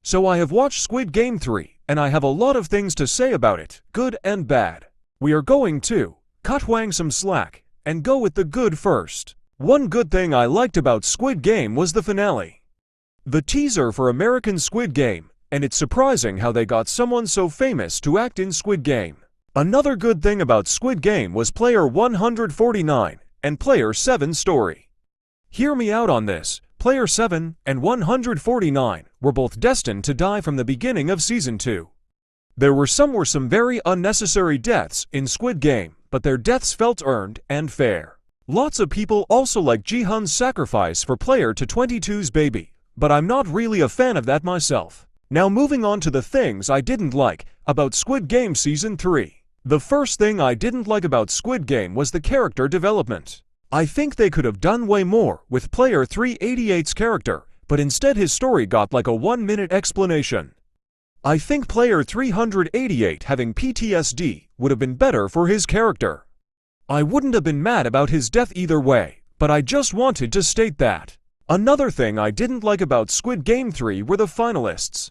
So I have watched Squid Game 3, and I have a lot of things to say about it, good and bad. We are going to cut Wang some slack and go with the good first. One good thing I liked about Squid Game was the finale. The teaser for American Squid Game, and it's surprising how they got someone so famous to act in Squid Game. Another good thing about Squid Game was Player 149 and Player 7's story. Hear me out on this. Player 7 and 149 were both destined to die from the beginning of Season 2. There were some very unnecessary deaths in Squid Game, but their deaths felt earned and fair. Lots of people also like Ji-hun's sacrifice for Player 22's baby, but I'm not really a fan of that myself. Now moving on to the things I didn't like about Squid Game Season 3. The first thing I didn't like about Squid Game was the character development. I think they could have done way more with Player 388's character, but instead his story got like a 1-minute explanation. I think Player 388 having PTSD would have been better for his character. I wouldn't have been mad about his death either way, but I just wanted to state that. Another thing I didn't like about Squid Game 3 were the finalists.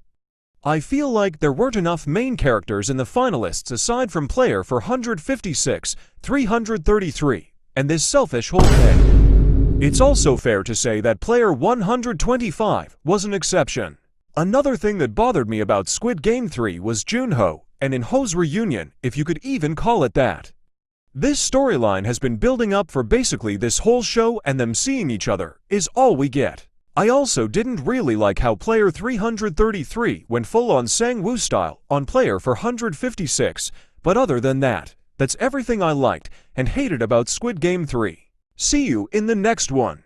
I feel like there weren't enough main characters in the finalists aside from Player 456, 333, and this selfish whole thing. It's also fair to say that Player 125 was an exception. Another thing that bothered me about Squid Game 3 was Junho and In-ho's reunion, if you could even call it that. This storyline has been building up for basically this whole show, and them seeing each other is all we get. I also didn't really like how Player 333 went full-on Sang-woo style on Player 456, but other than that, that's everything I liked and hated about Squid Game 3. See you in the next one.